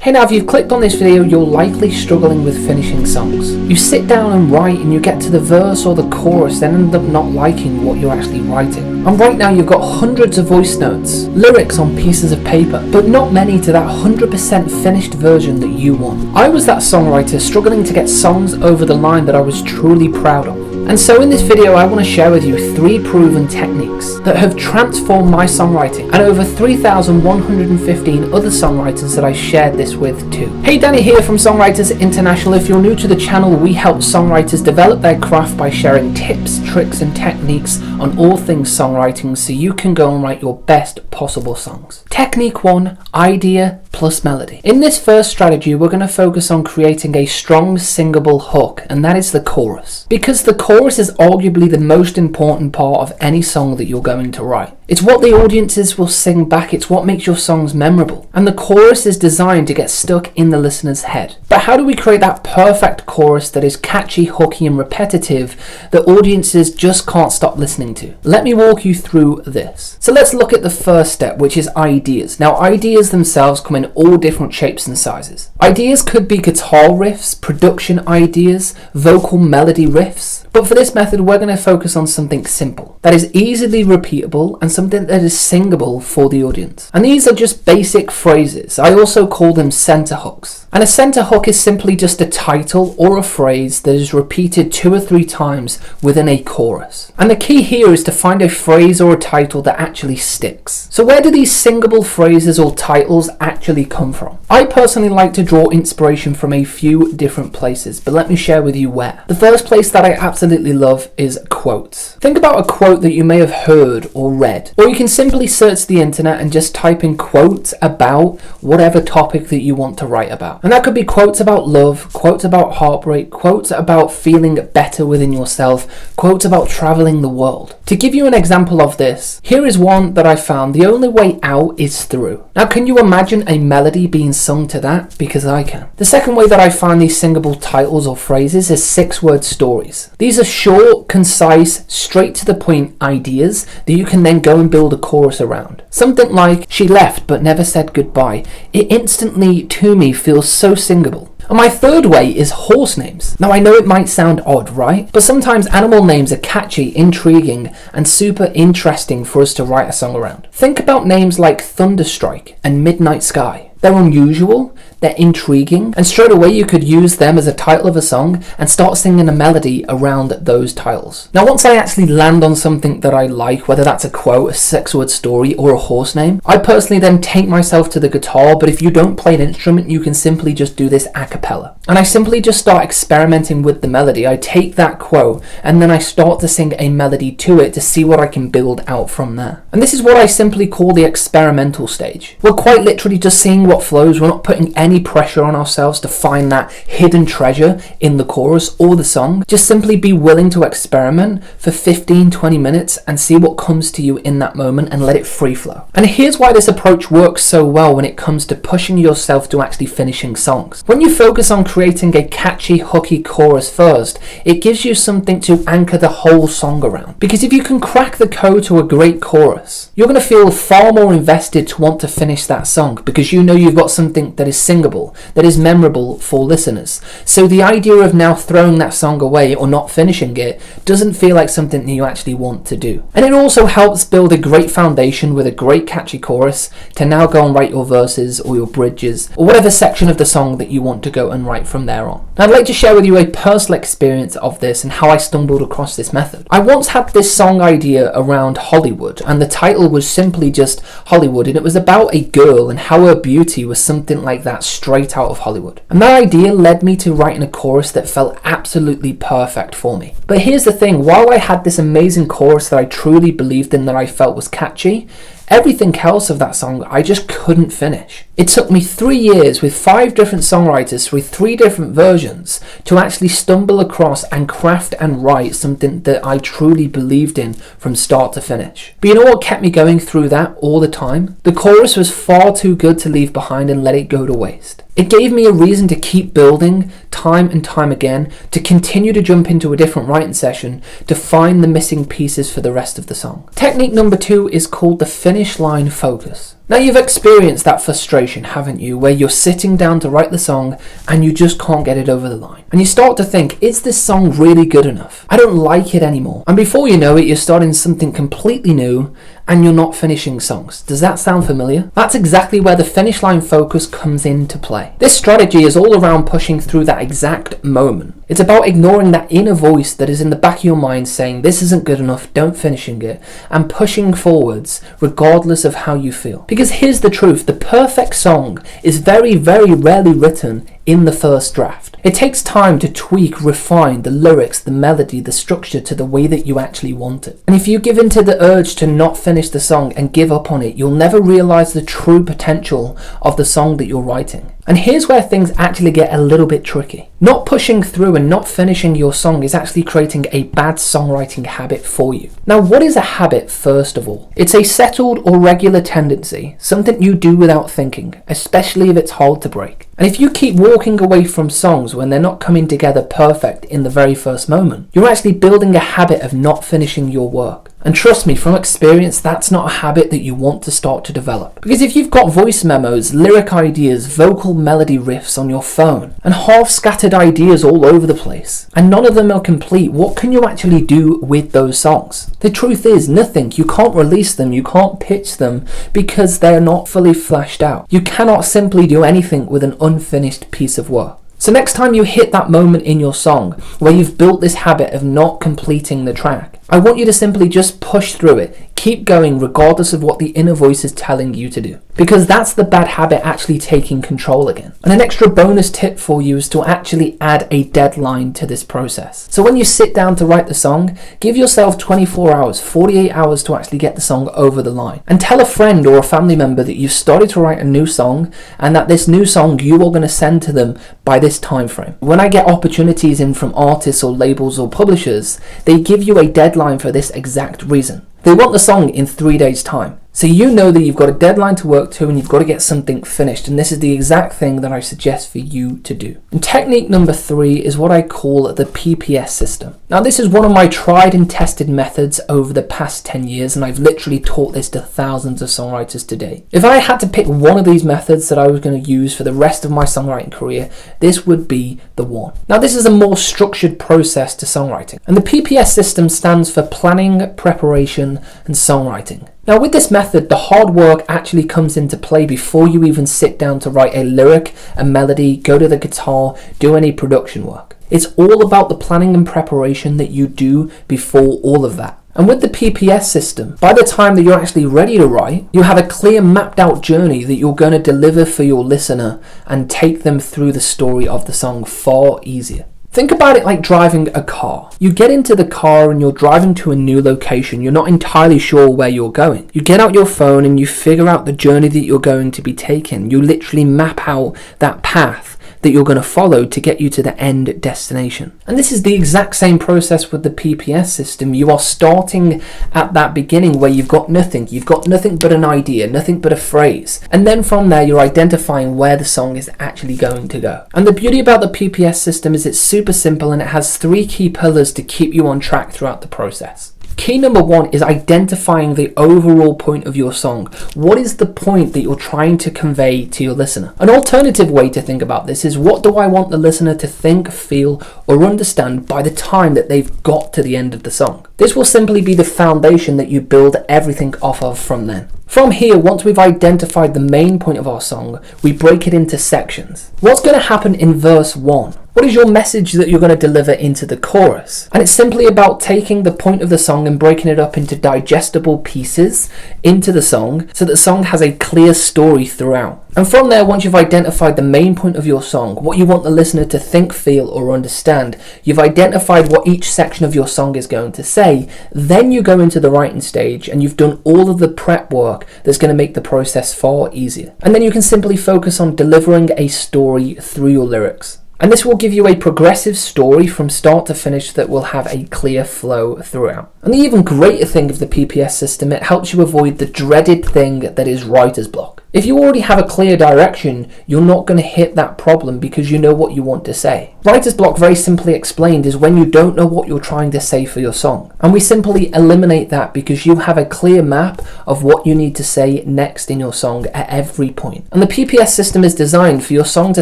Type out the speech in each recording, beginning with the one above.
Hey, now if you've clicked on this video, you're likely struggling with finishing songs. You sit down and write and you get to the verse or the chorus, then end up not liking what you're actually writing. And right now you've got hundreds of voice notes, lyrics on pieces of paper, but not many to that 100% finished version that you want. I was that songwriter struggling to get songs over the line that I was truly proud of. And so in this video I want to share with you 3 proven techniques that have transformed my songwriting and over 3,115 other songwriters that I shared this with too. Hey, Danny here from Songwriters International. If you're new to the channel, we help songwriters develop their craft by sharing tips, tricks and techniques on all things songwriting so you can go and write your best possible songs. Technique 1, idea plus melody. In this first strategy, we're going to focus on creating a strong singable hook, and that is the chorus. Because the chorus is arguably the most important part of any song that you're going to write. It's what the audiences will sing back, it's what makes your songs memorable. And the chorus is designed to get stuck in the listener's head. But how do we create that perfect chorus that is catchy, hooky and repetitive that audiences just can't stop listening to? Let me walk you through this. So let's look at the first step, which is ideas. Now, ideas themselves come in all different shapes and sizes. Ideas could be guitar riffs, production ideas, vocal melody riffs. But for this method, we're going to focus on something simple, that is easily repeatable and something that is singable for the audience. And these are just basic phrases. I also call them center hooks. And a center hook is simply just a title or a phrase that is repeated 2 or 3 times within a chorus. And the key here is to find a phrase or a title that actually sticks. So where do these singable phrases or titles actually come from? I personally like to draw inspiration from a few different places, but let me share with you where. The first place that I absolutely love is quotes. Think about a quote that you may have heard or read, or you can simply search the internet and just type in quotes about whatever topic that you want to write about. And that could be quotes about love, quotes about heartbreak, quotes about feeling better within yourself, quotes about traveling the world. To give you an example of this, here is one that I found: the only way out is through. Now, can you imagine a melody being sung to that? Because I can. The second way that I find these singable titles or phrases is 6-word stories. These are short, concise, straight to the point ideas that you can then go and build a chorus around. Something like, she left but never said goodbye. It instantly, to me, feels so singable. And my third way is horse names. Now, I know it might sound odd, right? But sometimes animal names are catchy, intriguing, and super interesting for us to write a song around. Think about names like Thunderstrike and Midnight Sky. They're unusual, they're intriguing, and straight away you could use them as a title of a song and start singing a melody around those titles. Now, once I actually land on something that I like, whether that's a quote, a 6-word story, or a horse name, I personally then take myself to the guitar, but if you don't play an instrument, you can simply just do this a cappella. And I simply just start experimenting with the melody. I take that quote, and then I start to sing a melody to it to see what I can build out from there. And this is what I simply call the experimental stage. We're quite literally just seeing what flows. We're not putting any pressure on ourselves to find that hidden treasure in the chorus or the song. Just simply be willing to experiment for 15-20 minutes and see what comes to you in that moment and let it free flow. And here's why this approach works so well when it comes to pushing yourself to actually finishing songs. When you focus on creating a catchy, hooky chorus first, it gives you something to anchor the whole song around. Because if you can crack the code to a great chorus, you're going to feel far more invested to want to finish that song because you know you've got something that is singable, that is memorable for listeners. So the idea of now throwing that song away or not finishing it doesn't feel like something that you actually want to do. And it also helps build a great foundation with a great catchy chorus to now go and write your verses or your bridges or whatever section of the song that you want to go and write from there on. Now, I'd like to share with you a personal experience of this and how I stumbled across this method. I once had this song idea around Hollywood, and the title was simply just Hollywood, and it was about a girl and how her beauty was something like that straight out of Hollywood. And that idea led me to writing a chorus that felt absolutely perfect for me. But here's the thing, while I had this amazing chorus that I truly believed in, that I felt was catchy, everything else of that song I just couldn't finish. It took me 3 years with 5 different songwriters with 3 different versions to actually stumble across and craft and write something that I truly believed in from start to finish. But you know what kept me going through that all the time? The chorus was far too good to leave behind and let it go to waste. It gave me a reason to keep building time and time again, to continue to jump into a different writing session, to find the missing pieces for the rest of the song. Technique number 2 is called the finish line focus. Now you've experienced that frustration, haven't you, where you're sitting down to write the song and you just can't get it over the line. And you start to think, is this song really good enough? I don't like it anymore. And before you know it, you're starting something completely new and you're not finishing songs. Does that sound familiar? That's exactly where the finish line focus comes into play. This strategy is all around pushing through that exact moment. It's about ignoring that inner voice that is in the back of your mind saying, this isn't good enough, don't finishing it, and pushing forwards regardless of how you feel. Because here's the truth, the perfect song is very, very rarely written in the first draft. It takes time to tweak, refine the lyrics, the melody, the structure to the way that you actually want it. And if you give in to the urge to not finish the song and give up on it, you'll never realize the true potential of the song that you're writing. And here's where things actually get a little bit tricky. Not pushing through and not finishing your song is actually creating a bad songwriting habit for you. Now, what is a habit, first of all? It's a settled or regular tendency, something you do without thinking, especially if it's hard to break. And if you keep walking away from songs when they're not coming together perfect in the very first moment, you're actually building a habit of not finishing your work. And trust me, from experience, that's not a habit that you want to start to develop. Because if you've got voice memos, lyric ideas, vocal melody riffs on your phone, and half-scattered ideas all over the place, and none of them are complete, what can you actually do with those songs? The truth is, nothing. You can't release them, you can't pitch them, because they're not fully fleshed out. You cannot simply do anything with an unfinished piece of work. So next time you hit that moment in your song where you've built this habit of not completing the track, I want you to simply just push through it. Keep going regardless of what the inner voice is telling you to do. Because that's the bad habit actually taking control again. And an extra bonus tip for you is to actually add a deadline to this process. So when you sit down to write the song, give yourself 24 hours, 48 hours to actually get the song over the line. And tell a friend or a family member that you've started to write a new song and that this new song you are going to send to them by this time frame. When I get opportunities in from artists or labels or publishers, they give you a deadline for this exact reason. They want the song in 3 days' time. So you know that you've got a deadline to work to and you've got to get something finished. And this is the exact thing that I suggest for you to do. And technique number 3 is what I call the PPS system. Now this is one of my tried and tested methods over the past 10 years. And I've literally taught this to thousands of songwriters today. If I had to pick one of these methods that I was going to use for the rest of my songwriting career, this would be the one. Now this is a more structured process to songwriting. And the PPS system stands for planning, preparation, and songwriting. Now with this method, the hard work actually comes into play before you even sit down to write a lyric, a melody, go to the guitar, do any production work. It's all about the planning and preparation that you do before all of that. And with the PPS system, by the time that you're actually ready to write, you have a clear mapped out journey that you're going to deliver for your listener and take them through the story of the song far easier. Think about it like driving a car. You get into the car and you're driving to a new location. You're not entirely sure where you're going. You get out your phone and you figure out the journey that you're going to be taking. You literally map out that path that you're going to follow to get you to the end destination. And this is the exact same process with the PPS system. You are starting at that beginning where you've got nothing. You've got nothing but an idea, nothing but a phrase. And then from there, you're identifying where the song is actually going to go. And the beauty about the PPS system is it's super simple and it has 3 key pillars to keep you on track throughout the process. Key number 1 is identifying the overall point of your song. What is the point that you're trying to convey to your listener? An alternative way to think about this is, what do I want the listener to think, feel, or understand by the time that they've got to the end of the song? This will simply be the foundation that you build everything off of from then. From here, once we've identified the main point of our song, we break it into sections. What's going to happen in verse 1? What is your message that you're going to deliver into the chorus? And it's simply about taking the point of the song and breaking it up into digestible pieces into the song so that the song has a clear story throughout. And from there, once you've identified the main point of your song, what you want the listener to think, feel, or understand, you've identified what each section of your song is going to say, then you go into the writing stage and you've done all of the prep work that's going to make the process far easier. And then you can simply focus on delivering a story through your lyrics. And this will give you a progressive story from start to finish that will have a clear flow throughout. And the even greater thing of the PPS system, it helps you avoid the dreaded thing that is writer's block. If you already have a clear direction, you're not going to hit that problem because you know what you want to say. Writer's block, very simply explained, is when you don't know what you're trying to say for your song. And we simply eliminate that because you have a clear map of what you need to say next in your song at every point. And the PPS system is designed for your song to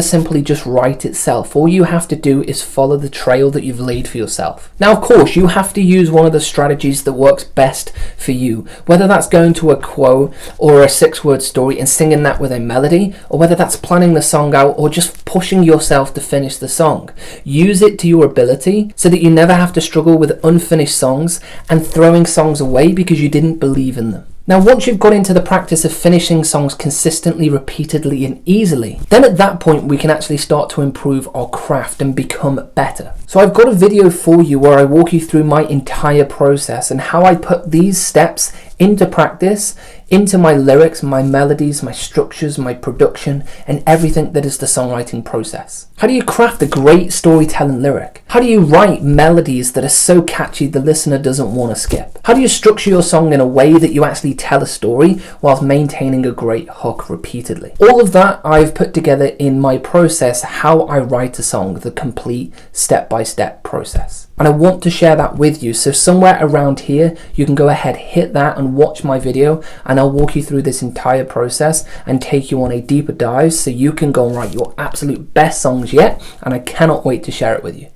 simply just write itself. All you have to do is follow the trail that you've laid for yourself. Now, of course, you have to use one of the strategies that works best for you, whether that's going to a quote or a 6-word story and singing that with a melody, or whether that's planning the song out or just pushing yourself to finish the song. Use it to your ability so that you never have to struggle with unfinished songs and throwing songs away because you didn't believe in them. Now, once you've got into the practice of finishing songs consistently, repeatedly and easily, then at that point we can actually start to improve our craft and become better. So I've got a video for you where I walk you through my entire process and how I put these steps into practice, into my lyrics, my melodies, my structures, my production, and everything that is the songwriting process. How do you craft a great storytelling lyric? How do you write melodies that are so catchy the listener doesn't want to skip? How do you structure your song in a way that you actually tell a story whilst maintaining a great hook repeatedly? All of that I've put together in my process, how I write a song, the complete step-by-step process. And I want to share that with you. So somewhere around here, you can go ahead, hit that and watch my video, and I'll walk you through this entire process and take you on a deeper dive so you can go and write your absolute best songs yet. And I cannot wait to share it with you.